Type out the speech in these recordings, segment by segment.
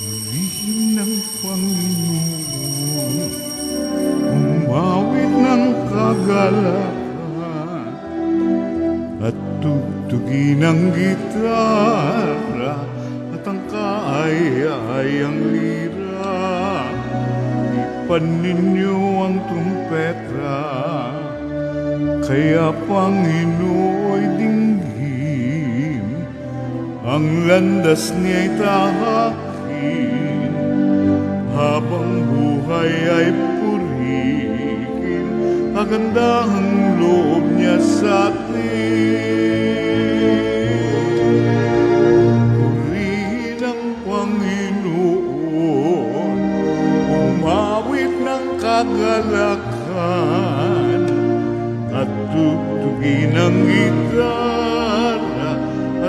Purihin ng Panginoon, umawit ng kagalakan, at tugtugin ang gitara at ang kaaya-ayang lira. Ipan ninyo ang trumpeta, kaya Panginooy dinggin, ang landas niya'y tahakin, habang buhay ay purihin, kagandahang loob niya sa atin. Purihin ang Panginoon, umawit ng kagalakan, at tugtugin ang gitara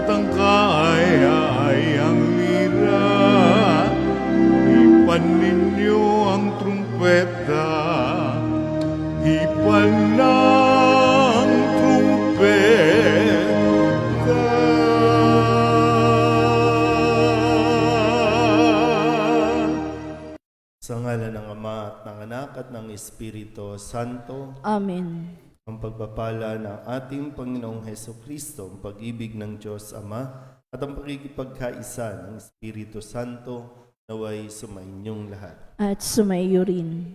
at ang kaaya-ayang lira. Hipan ninyo ang trumpeta, hipan ng trumpeta. Sa ngalan ng Ama at ng Anak at ng Espiritu Santo, Amen. ang pagpapala ng ating Panginoong Hesukristo, ang pag-ibig ng Diyos Ama, at ang pakikipagkaisa ng Espiritu Santo naway sumainyong lahat. At sumaiyo rin.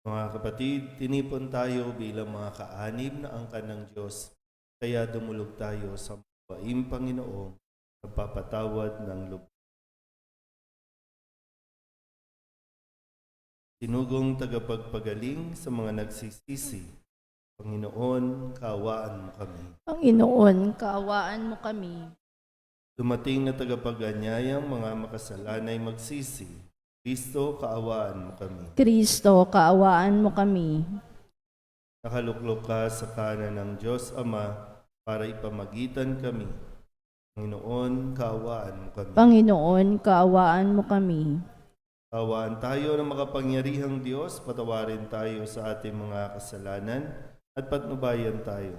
Mga kapatid, tinipon tayo bilang mga kaanib na angkan ng Diyos, kaya dumulog tayo sa mabuhaing Panginoong nagpapatawad ng loob. Sinugong tagapagpagaling sa mga nagsisisi, Panginoon, kaawaan mo kami. Panginoon, kaawaan mo kami. Dumating na tagapag-anyayang mga makasalanay magsisi, Kristo, kaawaan mo kami. Kristo, kaawaan mo kami. Nakaluklok ka sa kanan ng Diyos Ama para ipamagitan kami. Panginoon, kaawaan mo kami. Panginoon, kaawaan mo kami. Kaawaan tayo ng makapangyarihang Diyos, patawarin tayo sa ating mga kasalanan at patnubayan tayo.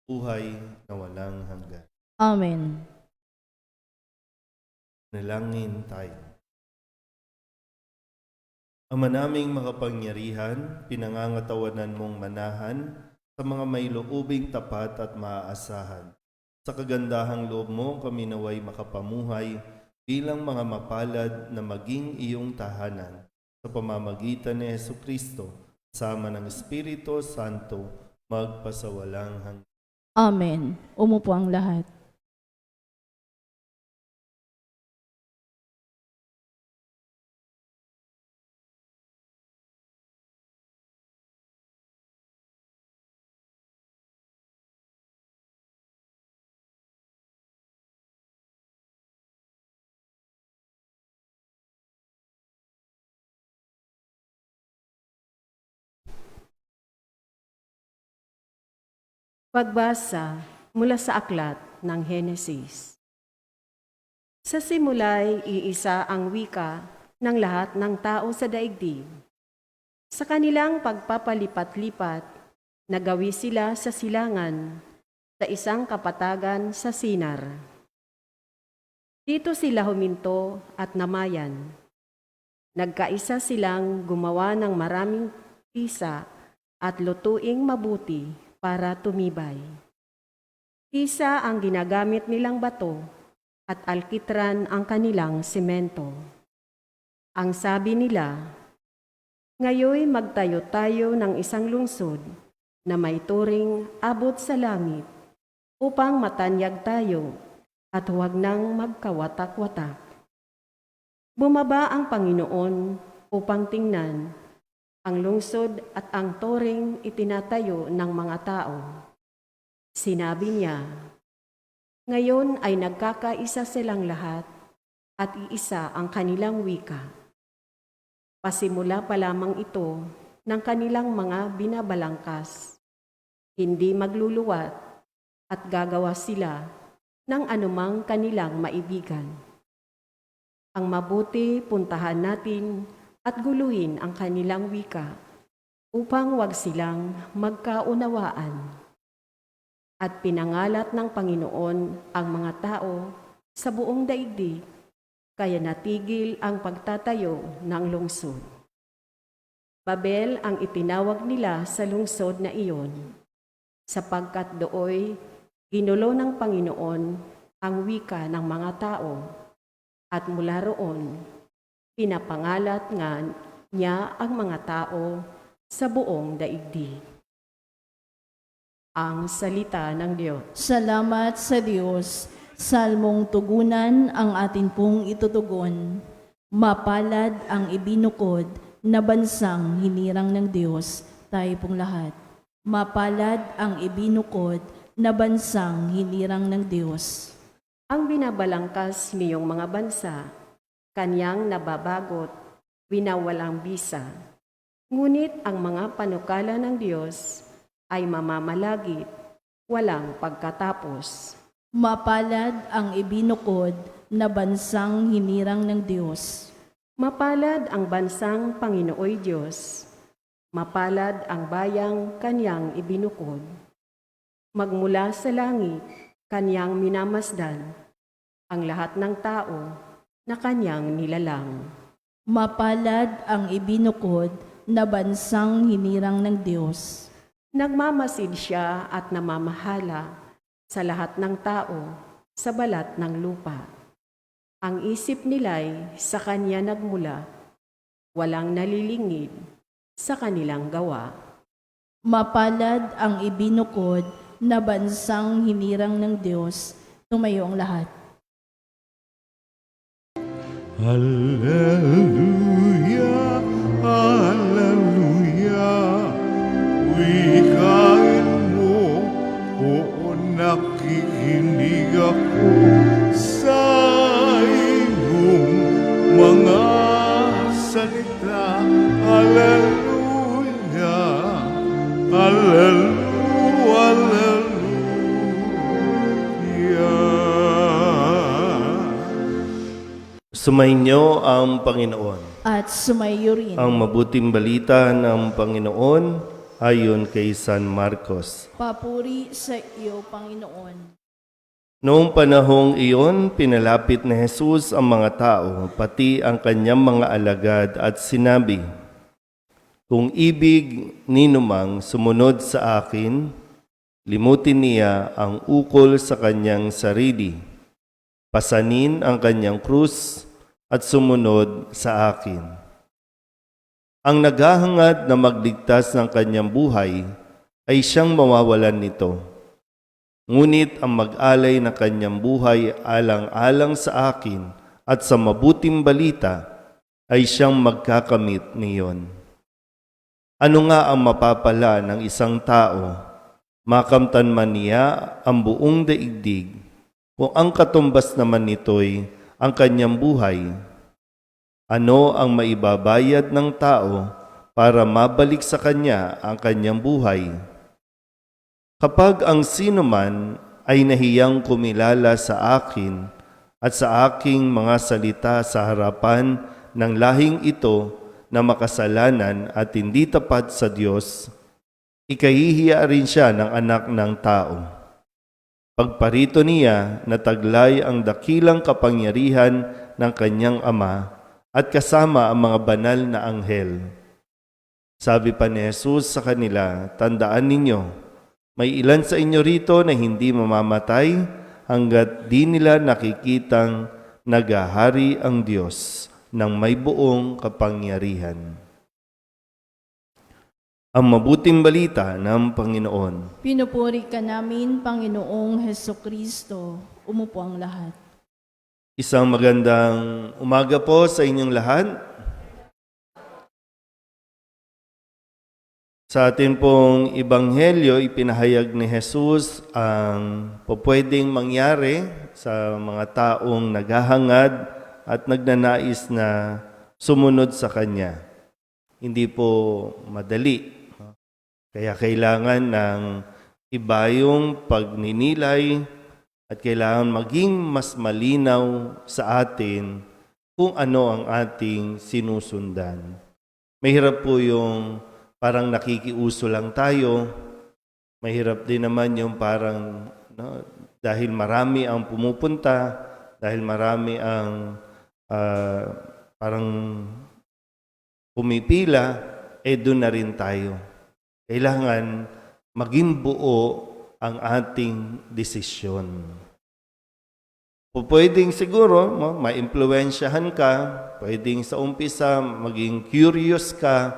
Buhay na walang hanggan. Amen. Nalangin tayo. Ama naming makapangyarihan, pinangangatawanan mong manahan sa mga may loobing tapat at maaasahan. Sa kagandahang loob mo, kami naway makapamuhay bilang mga mapalad na maging iyong tahanan sa pamamagitan ni Hesukristo, sama ng Espiritu Santo, magpasawalang hanggan. Amen. Umupo ang lahat. Pagbasa mula sa aklat ng Henesis. Sa simula'y iisa ang wika ng lahat ng tao sa daigdig. Sa kanilang pagpapalipat-lipat, nagawi sila sa silangan sa isang kapatagan sa Sinar. Dito sila huminto at namayan. Nagkaisa silang gumawa ng maraming tisa at lutuing mabuti para tumibay. Tisa ang ginagamit nilang bato at alkitran ang kanilang semento. Ang sabi nila, ngayoy magtayo tayo ng isang lungsod na may turing abot sa langit upang matanyag tayo at huwag nang magkawatak-watak. Bumaba ang Panginoon upang tingnan ang lungsod at ang toring itinatayo ng mga tao. Sinabi niya, ngayon ay nagkakaisa silang lahat at iisa ang kanilang wika. Pasimula pa lamang ito ng kanilang mga binabalangkas. Hindi magluluwat at gagawa sila ng anumang kanilang maibigan. Ang mabuti puntahan natin at guluhin ang kanilang wika upang wag silang magkaunawaan. At pinangalat ng Panginoon ang mga tao sa buong daigdig, kaya natigil ang pagtatayo ng lungsod. Babel ang itinawag nila sa lungsod na iyon, sapagkat dooy ginulo ng Panginoon ang wika ng mga tao, at mula roon, pinapangalat nga niya ang mga tao sa buong daigdig. Ang salita ng Diyos. Salamat sa Diyos. Salmong tugunan ang atin pong itutugon. Mapalad ang ibinukod na bansang hinirang ng Diyos, tayo pong lahat. Mapalad ang ibinukod na bansang hinirang ng Diyos. Ang binabalangkas niyong mga bansa, kanyang nababagot, winawalang bisa. Ngunit ang mga panukala ng Diyos ay mamamalagit, walang pagkatapos. Mapalad ang ibinukod na bansang hinirang ng Diyos. Mapalad ang bansang Panginooy Diyos. Mapalad ang bayang kanyang ibinukod. Magmula sa langit, kanyang minamasdan ang lahat ng tao na kanyang nilalang. Mapalad ang ibinukod na bansang hinirang ng Diyos. Nagmamasid siya at namamahala sa lahat ng tao sa balat ng lupa. Ang isip nila'y sa kanya nagmula, walang nalilingid sa kanilang gawa. Mapalad ang ibinukod na bansang hinirang ng Diyos. Tumayo ang lahat. Hallelujah, hallelujah. Wikain mo, oo, nakikinig ako sa iyong mga salita. Hallelujah, hallelujah, hallelujah. Sumainyo ang Panginoon. At sumayo rin. Ang mabuting balita ng Panginoon ayon kay San Marcos. Papuri sa iyo, Panginoon. Noong panahong iyon, pinalapit ni Jesus ang mga tao, pati ang kanyang mga alagad at sinabi, "Kung ibig ninumang sumunod sa akin, limutin niya ang ukol sa kanyang sarili, pasanin ang kanyang krus at sumunod sa akin. Ang naghahangad na magligtas ng kanyang buhay ay siyang mawawalan nito. Ngunit ang mag-alay ng kanyang buhay alang-alang sa akin at sa mabuting balita ay siyang magkakamit niyon. Ano nga ang mapapala ng isang tao? Makamtan man niya ang buong daigdig, kung ang katumbas naman nito'y ang kanyang buhay. Ano ang maibabayad ng tao para mabalik sa kanya ang kanyang buhay? Kapag ang sino man ay nahiyang kumilala sa akin at sa aking mga salita sa harapan ng lahing ito na makasalanan at hindi tapat sa Diyos, ikahihiya rin siya ng anak ng tao. Pagparito niya, nataglay ang dakilang kapangyarihan ng kanyang ama at kasama ang mga banal na anghel. Sabi pa ni Jesus sa kanila, "Tandaan ninyo, may ilan sa inyo rito na hindi mamamatay hanggat di nila nakikitang nagahari ang Diyos ng may buong kapangyarihan." Ang mabuting balita ng Panginoon. Pinupuri ka namin, Panginoong Hesukristo. Umupo ang lahat. Isang magandang umaga po sa inyong lahat. Sa ating pong Ebanghelyo, ipinahayag ni Jesus ang pwedeng mangyari sa mga taong naghahangad at nagnanais na sumunod sa Kanya. Hindi po madali. Kaya kailangan ng iba yung pagninilay at kailangan maging mas malinaw sa atin kung ano ang ating sinusundan. Mahirap po yung parang nakikiuso lang tayo. Mahirap din naman yung parang dahil marami ang pumupunta, dahil marami ang parang pumipila, doon na rin tayo. Kailangan maging buo ang ating desisyon. Pwedeng siguro, ma-impluwensyahan ka, pwedeng sa umpisa maging curious ka,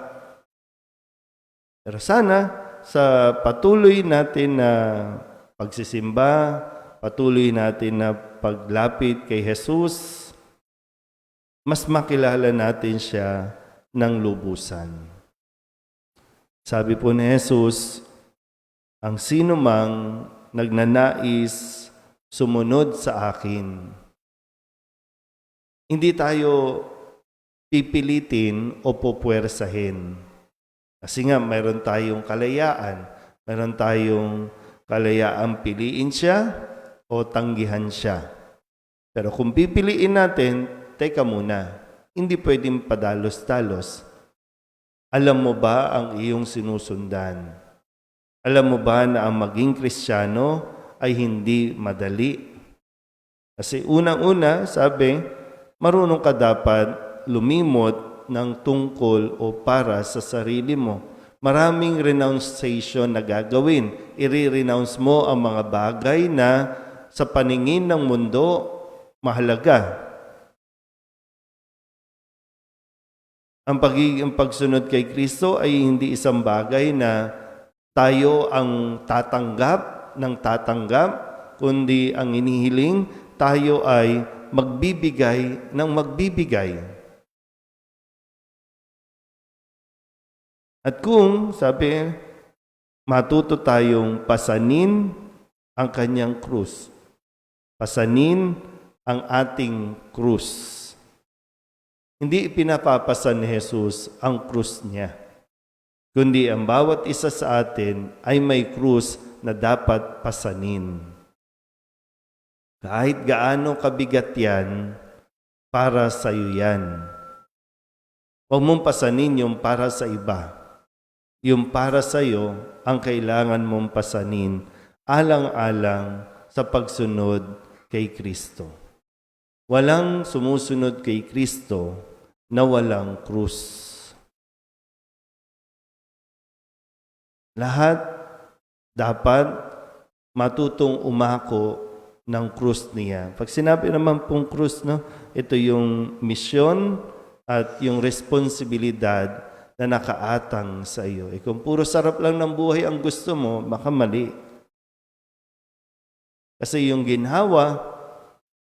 pero sana sa patuloy natin na pagsisimba, patuloy natin na paglapit kay Jesus, mas makilala natin siya ng lubusan. Sabi po ni Jesus, ang sino mang nagnanais sumunod sa akin, hindi tayo pipilitin o pupuwersahin. Kasi nga, mayroon tayong kalayaan. Mayroon tayong kalayaang piliin siya o tanggihan siya. Pero kung pipiliin natin, teka muna, hindi pwedeng padalos-dalos. Alam mo ba ang iyong sinusundan? Alam mo ba na ang maging Kristiyano ay hindi madali? Kasi unang-una, sabi, marunong ka dapat lumimot ng tungkol o para sa sarili mo. Maraming renunciation na gagawin. I-renounce mo ang mga bagay na sa paningin ng mundo mahalaga. Ang pagsunod kay Kristo ay hindi isang bagay na tayo ang tatanggap, kundi ang inihiling, tayo ay magbibigay ng magbibigay. At kung, sabi, matuto tayong pasanin ang kanyang krus, pasanin ang ating krus. Hindi ipinapapasan ni Jesus ang krus niya, kundi ang bawat isa sa atin ay may krus na dapat pasanin. Kahit gaano kabigat yan, para sa iyo yan. Huwag mong pasanin yung para sa iba. Yung para sa iyo ang kailangan mong pasanin alang-alang sa pagsunod kay Kristo. Walang sumusunod kay Kristo na walang krus. Lahat dapat matutong umako ng krus niya. Pag sinabi naman pong krus, ito yung misyon at yung responsibilidad na nakaatang sa iyo. Kung puro sarap lang ng buhay ang gusto mo, baka mali. Kasi yung ginhawa,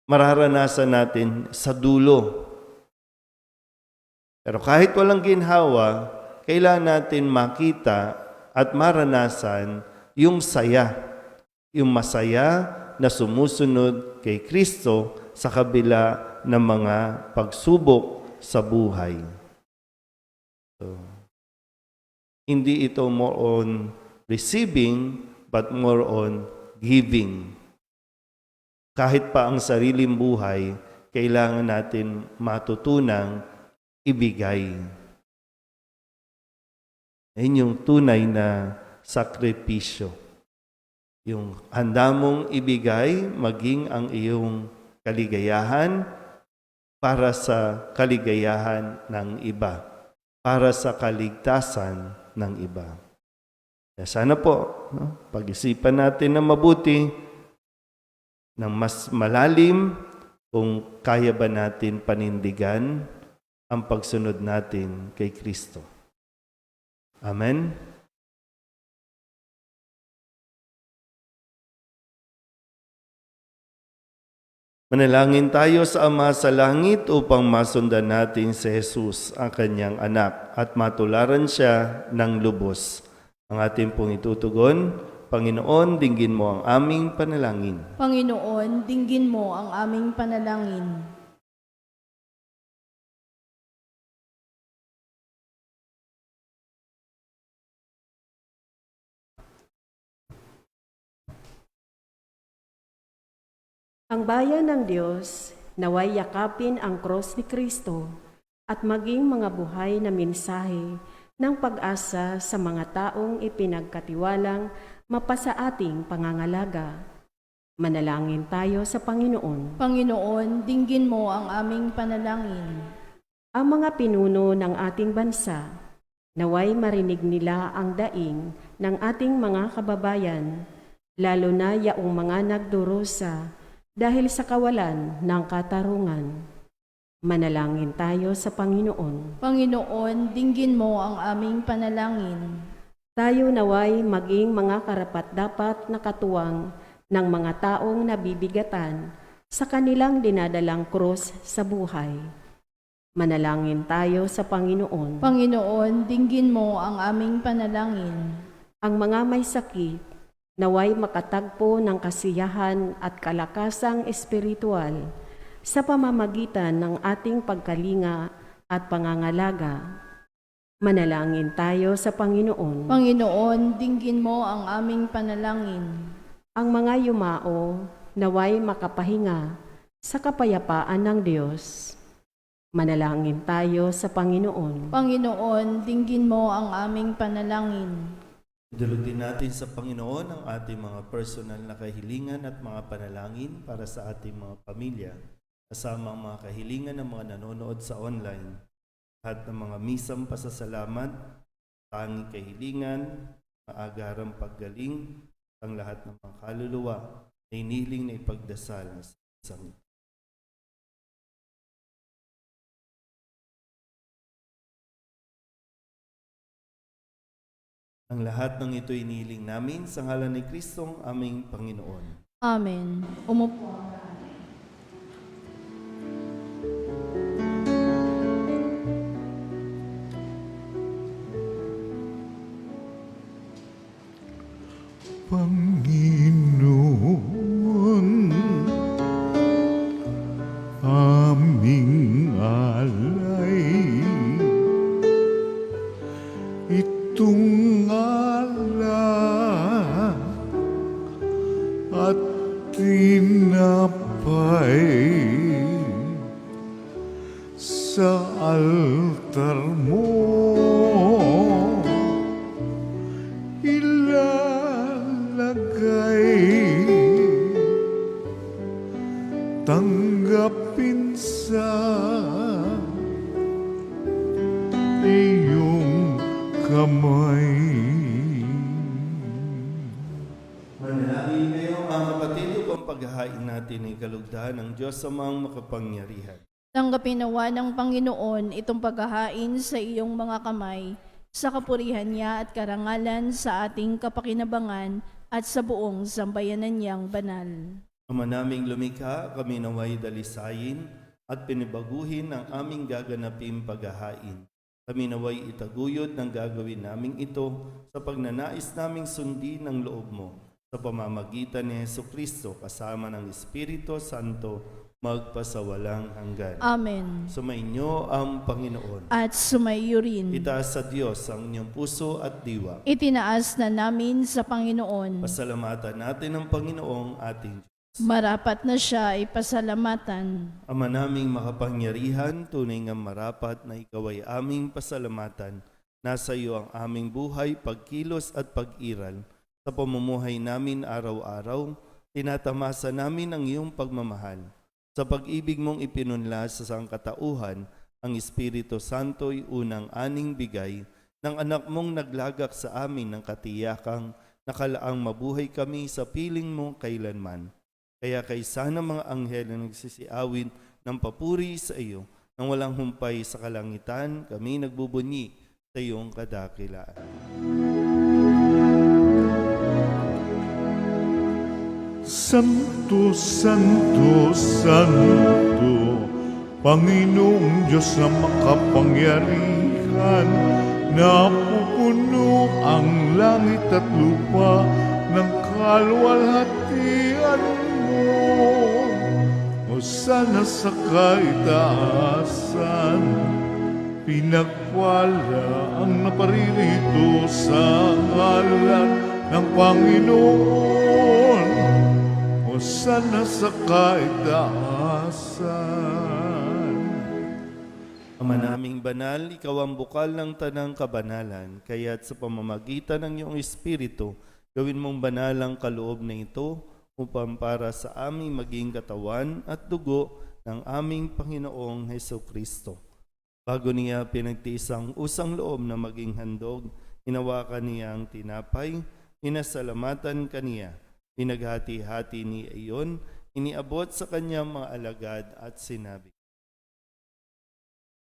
mararanasan natin sa dulo. Pero kahit walang ginhawa, kailangan natin makita at maranasan yung saya, yung masaya na sumusunod kay Kristo sa kabila ng mga pagsubok sa buhay. So, hindi ito more on receiving, but more on giving. Kahit pa ang sariling buhay, kailangan natin matutunang ibigay. Yan yung tunay na sakripisyo. Yung handa mong ibigay, maging ang iyong kaligayahan para sa kaligayahan ng iba, para sa kaligtasan ng iba. Kaya sana po, pag-isipan natin na mabuti, ng mas malalim, kung kaya ba natin panindigan ang pagsunod natin kay Kristo. Amen? Manalangin tayo sa Ama sa Langit upang masundan natin si Jesus, ang kanyang anak, at matularan siya ng lubos. Ang ating pong itutugon, Panginoon, dinggin mo ang aming panalangin. Panginoon, dinggin mo ang aming panalangin. Ang bayan ng Diyos, naway yakapin ang cross ni Kristo at maging mga buhay na mensahe ng pag-asa sa mga taong ipinagkatiwalang mapasa ating pangangalaga. Manalangin tayo sa Panginoon. Panginoon, dinggin mo ang aming panalangin. Ang mga pinuno ng ating bansa, naway marinig nila ang daing ng ating mga kababayan, lalo na yaong mga nagdurusa dahil sa kawalan ng katarungan. Manalangin tayo sa Panginoon. Panginoon, dinggin mo ang aming panalangin. Tayo naway maging mga karapat-dapat na katuwang ng mga taong nabibigatan sa kanilang dinadalang krus sa buhay. Manalangin tayo sa Panginoon. Panginoon, dinggin mo ang aming panalangin. Ang mga may sakit, naway makatagpo ng kasiyahan at kalakasang espiritual sa pamamagitan ng ating pagkalinga at pangangalaga. Manalangin tayo sa Panginoon. Panginoon, dinggin mo ang aming panalangin. Ang mga yumao, naway makapahinga sa kapayapaan ng Diyos. Manalangin tayo sa Panginoon. Panginoon, dinggin mo ang aming panalangin. Dulutin natin sa Panginoon ang ating mga personal na kahilingan at mga panalangin para sa ating mga pamilya, kasama ang mga kahilingan ng mga nanonood sa online, lahat ng mga misang pasasalamat, tanging kahilingan, maagarang paggaling, ang lahat ng mga kaluluwa na iniling na ipagdasal sa isang ito. Ang lahat ng ito iniling namin sa ngalan ni Kristong aming Panginoon. Amen. Umupo. Panginoon, aming alay, itong alak at tinapay sa altar mo. Tanggapin sa iyong kamay. Manalangin kayo mga kapatid upang paghahain natin ay kalugdahan ng Diyos sa mga makapangyarihan. Tanggapin nawa ng Panginoon itong paghahain sa iyong mga kamay, sa kapurihan niya at karangalan sa ating kapakinabangan at sa buong sambayanan niyang banal. Ama naming lumikha, kami naway dalisayin at pinibaguhin ang aming gaganaping paghahain. Kami naway itaguyod ng gagawin naming ito sa pagnanais naming sundin ng loob mo sa pamamagitan ni Jesucristo kasama ng Espiritu Santo magpasawalang hanggan. Amen. Sumainyo ang Panginoon. At sumaiyo rin. Itaas sa Diyos ang inyong puso at diwa. Itinaas na namin sa Panginoon. Pasalamatan natin ang Panginoong ating Diyos. Marapat na siya ay pasalamatan. Ama naming makapangyarihan, tunay nga marapat na ikaw ay aming pasalamatan. Nasa iyo ang aming buhay, pagkilos at pag-iral. Sa pamumuhay namin araw-araw, tinatamasa namin ang iyong pagmamahal. Sa pag-ibig mong ipinunla sa sangkatauhan, ang Espiritu Santo'y unang aning bigay ng anak mong naglagak sa amin ng katiyakang nakalaang mabuhay kami sa piling mo kailanman. Kaya kaysa ng mga anghel na nagsisiawin ng papuri sa iyo, nang walang humpay sa kalangitan, kami nagbubunyi sa iyong kadakilaan. Santo, Santo, Santo, Panginoong Diyos na makapangyarihan, napupuno ang langit at lupa ng kaluwalhatian mo. Hosana sa kaitaasan, pinagpala ang naparirito sa ngalan ng Panginoon. Hosana sa kaitaasan. Ama naming banal, ikaw ang bukal ng tanang kabanalan, kaya't sa pamamagitan ng iyong Espiritu, gawin mong banal ang kaloob na ito upang para sa aming maging katawan at dugo ng aming Panginoong Hesukristo. Bago niya pinagtiis ang usang loob na maging handog, hinawakan niya ang tinapay, inasalamatan kaniya, pinaghati-hati niya iyon, iniabot sa kanyang mga alagad at sinabi,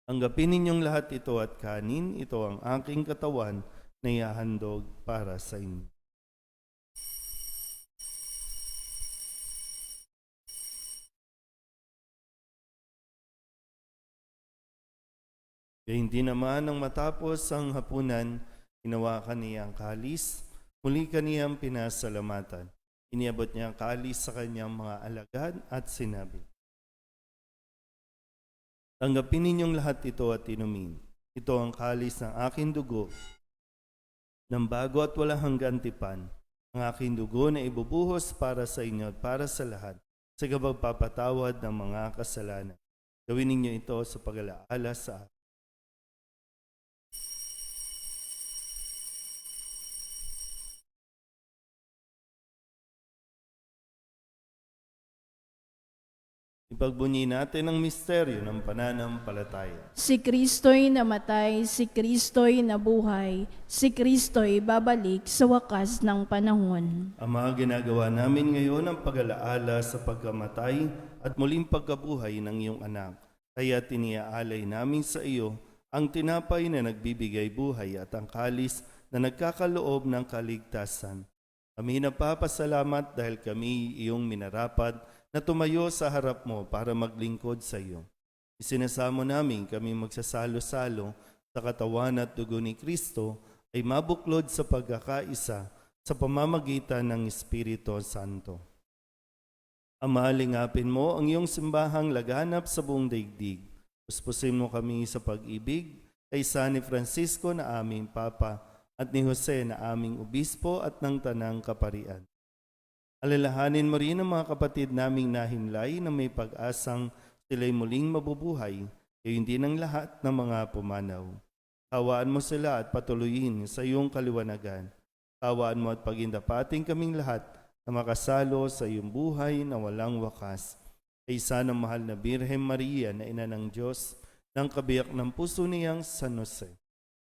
"Tanggapin ninyong lahat ito at kanin, ito ang aking katawan na ihahandog para sa inyo." Kaya hindi naman nang matapos ang hapunan, hinawakan niya ang kalis, muli kaniyang pinasalamatan. Iniabot niya ang kalis sa kanyang mga alagad at sinabi, "Tanggapin ninyong lahat ito at inumin. Ito ang kalis ng aking dugo, ng bago at walang hanggang tipan, ang aking dugo na ibubuhos para sa inyo at para sa lahat, sa pagpapatawad ng mga kasalanan. Gawin ninyo ito sa pag-alaala sa akin." Ipagbunyi natin ang misteryo ng pananampalataya. Si Kristo'y namatay, si Kristo'y nabuhay, si Kristo'y babalik sa wakas ng panahon. Ama, ginagawa namin ngayon ang pag-alaala sa pagkamatay at muling pagkabuhay ng iyong anak. Kaya tiniaalay namin sa iyo ang tinapay na nagbibigay buhay at ang kalis na nagkakaloob ng kaligtasan. Kami napapasalamat dahil kami iyong minarapat na tumayo sa harap mo para maglingkod sa iyo. Isinasamo namin kami magsasalo-salo sa katawan at dugo ni Kristo ay mabuklod sa pagkakaisa sa pamamagitan ng Espiritu Santo. Ama, lingapin mo ang iyong simbahang laganap sa buong daigdig. Puspusin mo kami sa pag-ibig kay San Francisco na aming Papa at ni Jose na aming Obispo at ng Tanang Kaparian. Alalahanin mo rin ang mga kapatid naming nahimlay na may pag-asang sila'y muling mabubuhay, gayon din ang lahat ng mga pumanaw. Kawaan mo sila at patuloyin sa iyong kaliwanagan. Kawaan mo at pagindapating kaming lahat na makasalo sa iyong buhay na walang wakas. Kaysa ng mahal na Birhen Maria na ina ng Diyos, ng kabiyak ng puso niyang San Jose.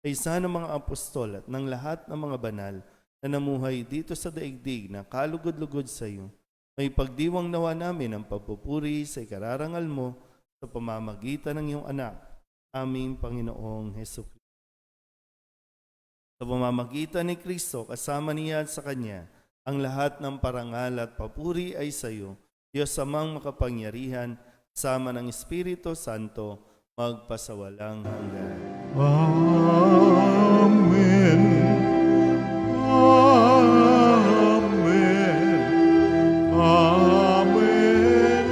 Kaysa ng mga apostol at ng lahat ng mga banal na namuhay dito sa daigdig na kalugod-lugod sa iyo, may pagdiwang nawa namin ang pagpupuri sa ikararangal mo sa pamamagitan ng iyong anak, aming Panginoong Hesukristo. Sa pamamagitan ni Kristo, kasama niya at sa Kanya, ang lahat ng parangal at papuri ay sa iyo, Diyos amang makapangyarihan, sama ng Espiritu Santo, magpasawalang hanggan. Amen. Amen. Amen.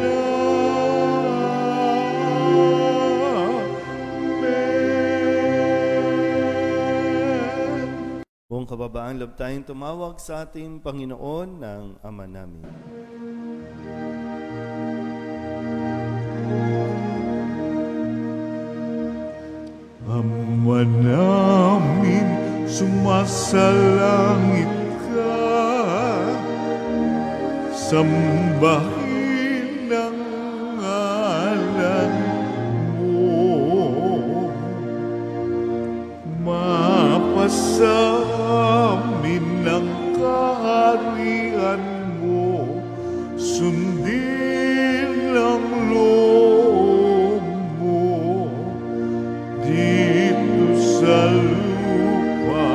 Amen. Buong kababaan, loob tayong tumawag sa ating Panginoon ng Ama namin. Ama namin, sumasalangit ka, sambahin ang ngalan mo, mapasa amin ang kaharian mo, sundin ang loob mo, dito sa lupa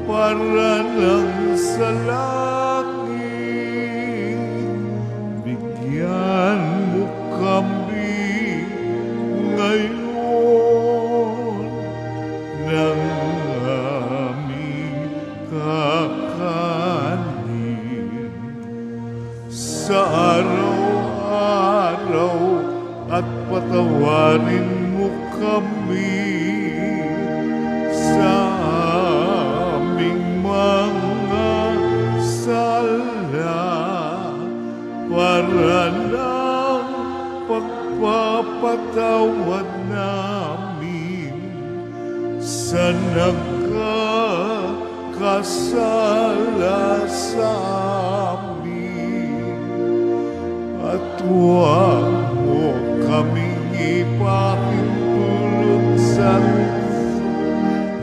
para lang sa langit. Bigyan mo kami ngayon ng aming kakanin sa araw-araw at patawarin mo kami sa aming mga sala para lang pagpapatawad namin sa nagkakasala sa amin. at huwag mo kaming ipahintulot sa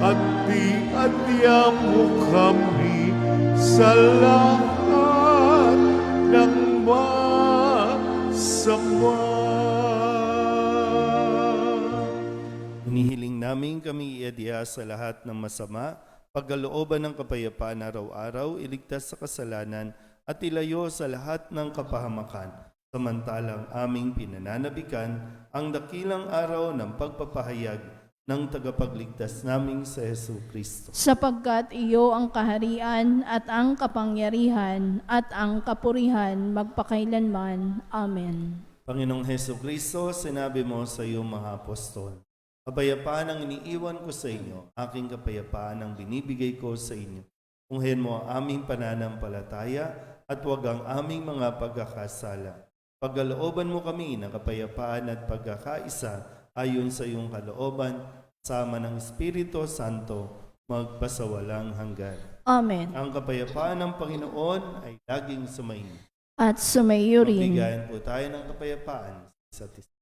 at di-adya mo kami sa lahat ng masama. Hinihiling namin kami iadya sa lahat ng masama, pagkalooban ng kapayapaan araw-araw, iligtas sa kasalanan at ilayo sa lahat ng kapahamakan. Samantalang aming pinananabikan ang dakilang araw ng pagpapahayag ng tagapagligtas naming sa Hesu Kristo. Sapagkat iyo ang kaharian at ang kapangyarihan at ang kapurihan magpakailanman. Amen. Panginoong Hesu Kristo, sinabi mo sa iyong mga apostol, kapayapaan ang iniiwan ko sa inyo, aking kapayapaan ang binibigay ko sa inyo. Tunghayan mo ang aming pananampalataya at huwag ang aming mga pagkakasala. Pagkalooban mo kami ng kapayapaan at pagkakaisa ayon sa iyong kalooban, sama ng Espiritu Santo, magpasawalang hanggan. Amen. Ang kapayapaan ng Panginoon ay laging sumainyo. At sumayo rin. Magbigayan po tayo ng kapayapaan sa isa't isa.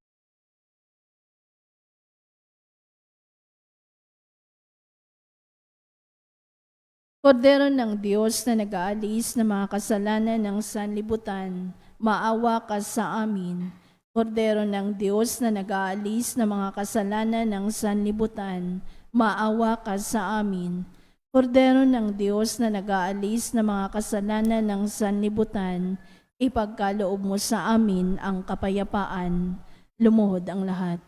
Kordero ng Diyos na nag-aalis ng mga kasalanan ng sanlibutan, maawa ka sa amin. Kordero ng Diyos na nag-aalis ng mga kasalanan ng sanlibutan, maawa ka sa amin. Kordero ng Diyos na nag-aalis ng mga kasalanan ng sanlibutan, ipagkaloob mo sa amin ang kapayapaan. Lumuhod ang lahat.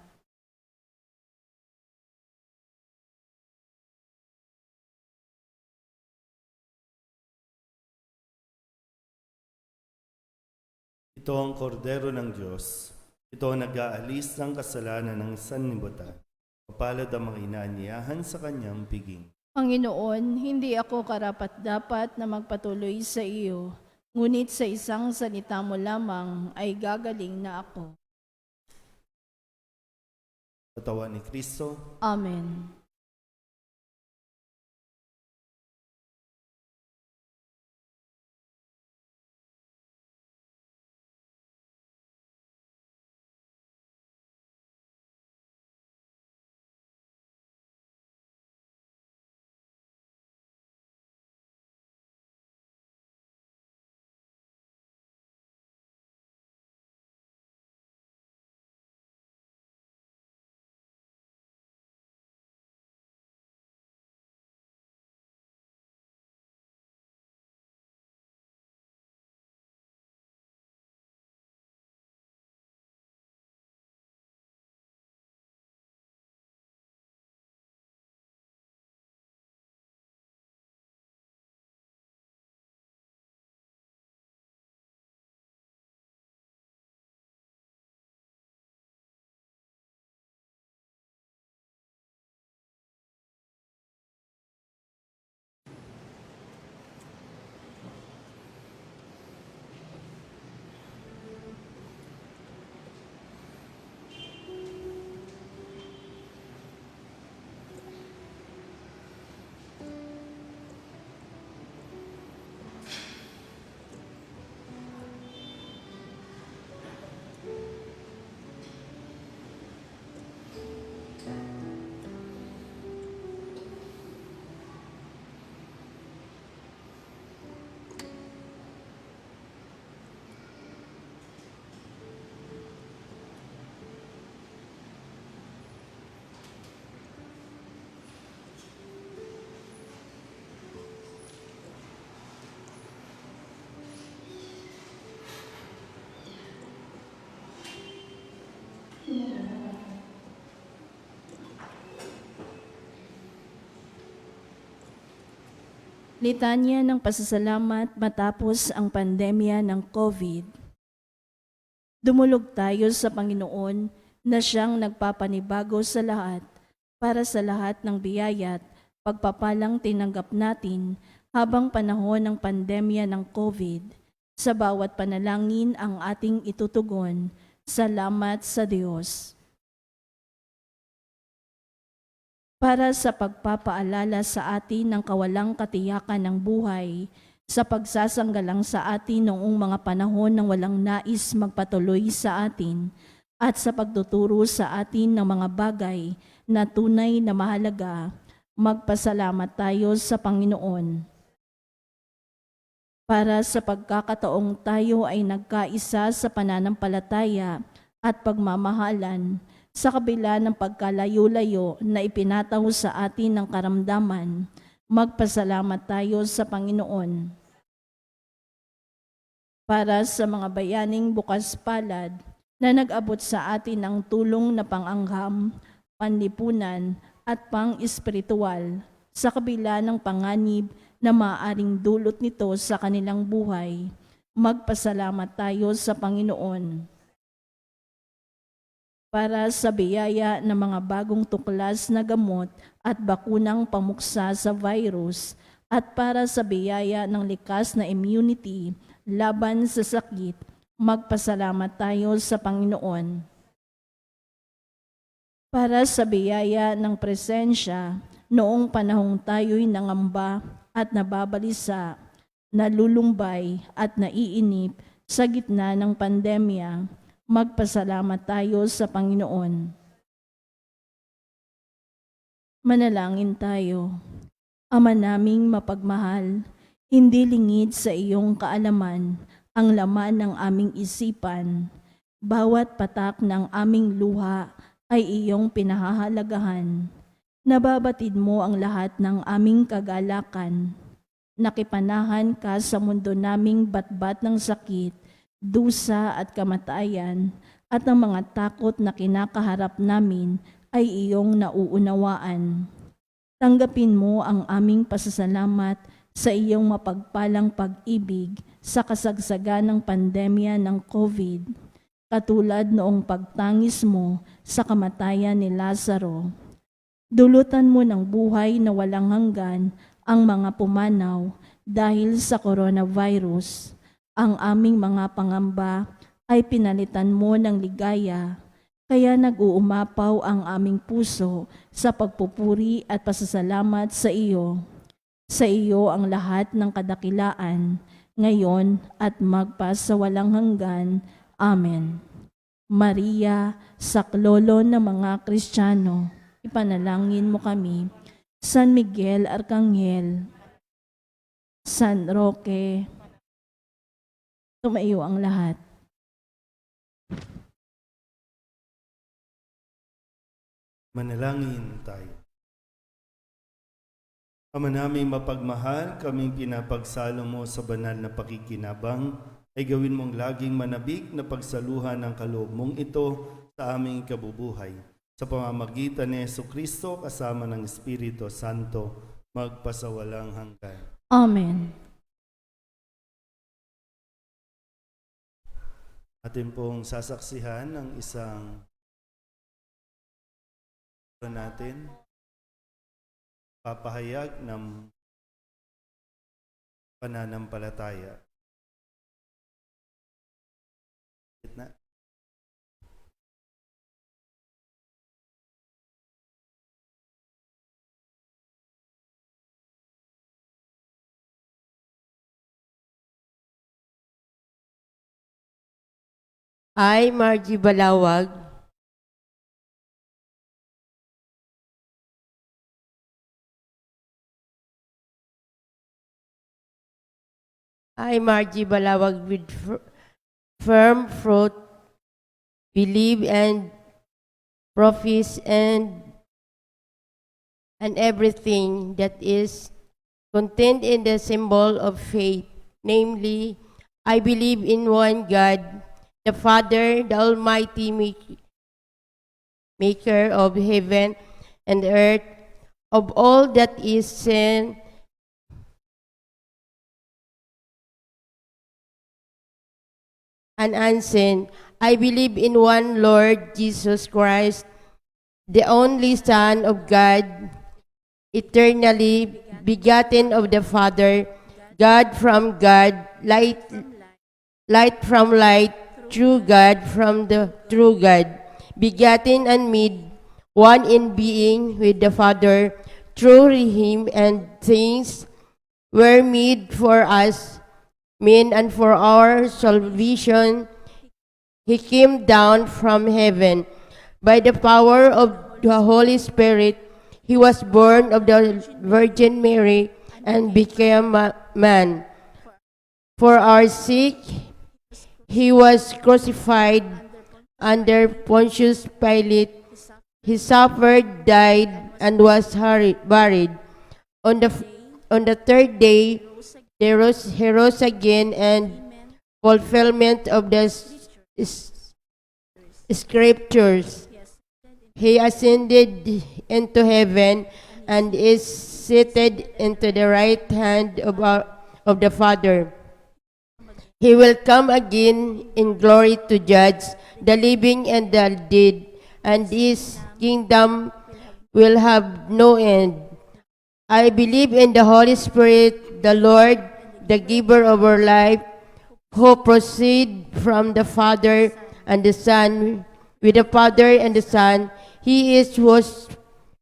Ito ang kordero ng Diyos. Ito ang nag-aalis ng kasalanan ng sanlibutan. Mapalad ang mga inaanyayahan sa kanyang piging. Panginoon, hindi ako karapat-dapat na magpatuloy sa iyo, ngunit sa isang salita mo lamang ay gagaling na ako. Katawan ni Kristo, Amen. Litanya ng pasasalamat matapos ang pandemya ng COVID. Dumulog tayo sa Panginoon na siyang nagpapanibago sa lahat para sa lahat ng biyaya't pagpapalang tinanggap natin habang panahon ng pandemya ng COVID. Sa bawat panalangin ang ating itutugon. Salamat sa Diyos. Para sa pagpapaalala sa atin ng kawalang katiyakan ng buhay, sa pagsasanggalang sa atin noong mga panahon ng walang nais magpatuloy sa atin at sa pagtuturo sa atin ng mga bagay na tunay na mahalaga, magpasalamat tayo sa Panginoon. Para sa pagkakataong tayo ay nagkaisa sa pananampalataya at pagmamahalan, sa kabila ng pagkalayo-layo na ipinataw sa atin ng karamdaman, magpasalamat tayo sa Panginoon. Para sa mga bayaning bukas palad na nag-abot sa atin ng tulong na pangangham, panlipunan at pang-espiritual sa kabila ng panganib na maaaring dulot nito sa kanilang buhay, magpasalamat tayo sa Panginoon. Para sa biyaya ng mga bagong tuklas na gamot at bakunang pamuksa sa virus, at para sa biyaya ng likas na immunity laban sa sakit, magpasalamat tayo sa Panginoon. Para sa biyaya ng presensya noong panahong tayo'y nangamba at nababalisa, nalulumbay at naiinip sa gitna ng pandemya, magpasalamat tayo sa Panginoon. Manalangin tayo. Ama naming mapagmahal, hindi lingid sa iyong kaalaman ang laman ng aming isipan. Bawat patak ng aming luha ay iyong pinahahalagahan. Nababatid mo ang lahat ng aming kagalakan. Nakipanahan ka sa mundo naming batbat ng sakit, dusa at kamatayan, at ang mga takot na kinakaharap namin ay iyong nauunawaan. Tanggapin mo ang aming pasasalamat sa iyong mapagpalang pag-ibig sa kasagsagan ng pandemya ng COVID, katulad noong pagtangis mo sa kamatayan ni Lazaro. Dulutan mo ng buhay na walang hanggan ang mga pumanaw dahil sa coronavirus. Ang aming mga pangamba ay pinalitan mo ng ligaya, kaya nag-uumapaw ang aming puso sa pagpupuri at pasasalamat sa iyo. Sa iyo ang lahat ng kadakilaan, ngayon at magpa sa walang hanggan. Amen. Maria, saklolo ng mga Kristiyano, ipanalangin mo kami. San Miguel Arcangel, San Roque, tumayo ang lahat. Manalangin tayo. Ama naming mapagmahal, kaming pinapagsalo mo sa banal na pakikinabang, ay gawin mong laging manabik na pagsaluhan ng kaloob mong ito sa aming kabubuhay. Sa pamamagitan ni Jesucristo kasama ng Espiritu Santo, magpasawalang hanggan. Amen. Atin pong sasaksihan ng isang natin papahayag ng pananampalataya. Gitna. I, Margie Balawag, with firm fruit, believe and profess and everything that is contained in the symbol of faith, namely, I believe in one God, the Father, the Almighty Maker of heaven and earth, of all that is seen and unseen. I believe in one Lord Jesus Christ, the only Son of God, eternally begotten of the Father, God from God, light from light, true God from the true God, begotten and made one in being with the Father, through him and things were made for us men and for our salvation. He came down from heaven by the power of the Holy Spirit. He was born of the Virgin Mary and became a man. For our sake, he was crucified under Pontius Pilate. He suffered, died, and was buried. On the third day, he rose again, and fulfillment of the scriptures. He ascended into heaven and is seated into the right hand of the Father. He will come again in glory to judge the living and the dead, and his kingdom will have no end. I believe in the Holy Spirit, the Lord, the giver of our life, who proceed from the Father and the Son. With the Father and the Son, he is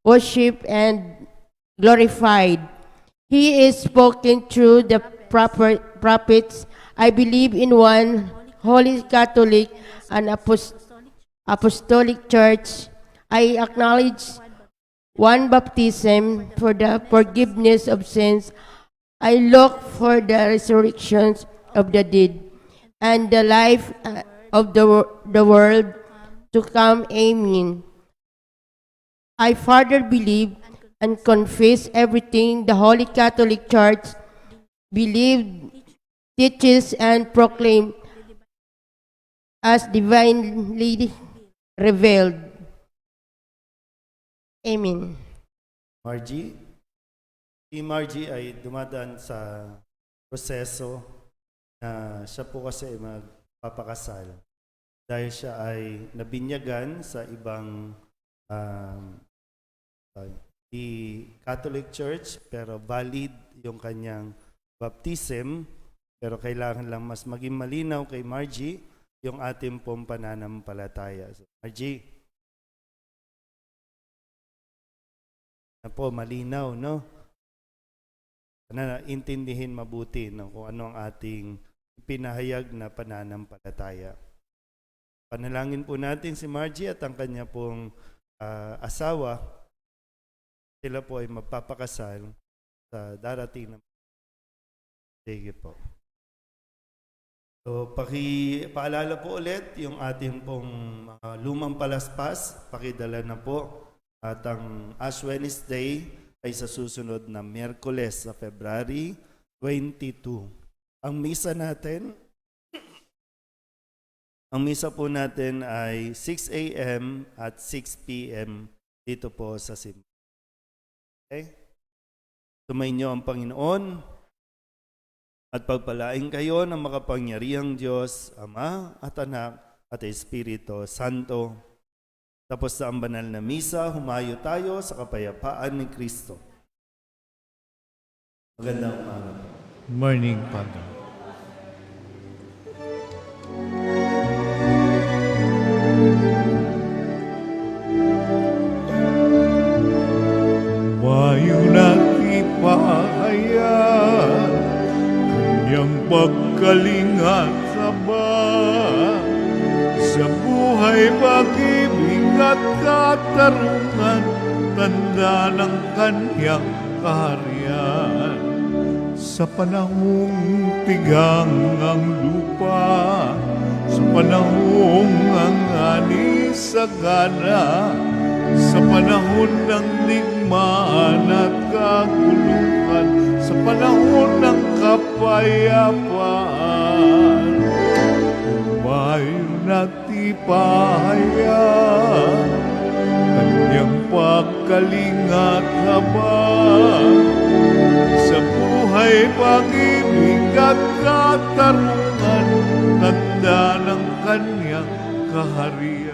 worshipped and glorified. He is spoken through the prophets. I believe in one holy Catholic and apostolic church. I acknowledge one baptism for the forgiveness of sins. I look for the resurrection of the dead and the life of the world to come. Amen. I further believe and confess everything the Holy Catholic Church believes, teaches, and proclaims as divinely revealed. Amen. Margie? Si Margie ay dumadaan sa proseso na siya po kasi magpapakasal dahil siya ay nabinyagan sa ibang di Catholic Church, pero valid yung kanyang baptism, pero kailangan lang mas maging malinaw kay Margie yung ating pong pananampalataya. So, Margie, na po malinaw, no? Na intindihin mabuti, no, kung ano ang ating pinahayag na pananampalataya. Panalangin po natin si Margie at ang kanya pong asawa. Sila po ay magpapakasal sa darating na. Sige po. So, paalala po ulit yung ating pong mga lumang palaspas, pakidala na po. At ang Ash Wednesday ay sa susunod na Miyerkules sa February 22. Ang misa po natin ay 6 a.m. at 6 p.m. dito po sa simbahan. Okay? Sumainyo ang Panginoon at pagpalain kayo ng makapangyarihang Diyos, Ama at Anak at Espiritu Santo. Tapos sa ang banal na misa, humayo tayo sa kapayapaan ni Kristo. Magandang umaga. Morning, Father. Mayo nagipahayag, kanyang pagkalingat sa buhay, pag-ibig at katarungan, tanda ng kanyang kaharian. Sa panahong tigang ang lupa, sa panahong ang ani sagana, sa panahon ng digmaan at kaguluhan, sa panahon ng kapayapaan, umayo natipahayag, kanyang pagkalingat habang sa buhay, pag-ibig at katarungan, tanda ng kanyang kaharian.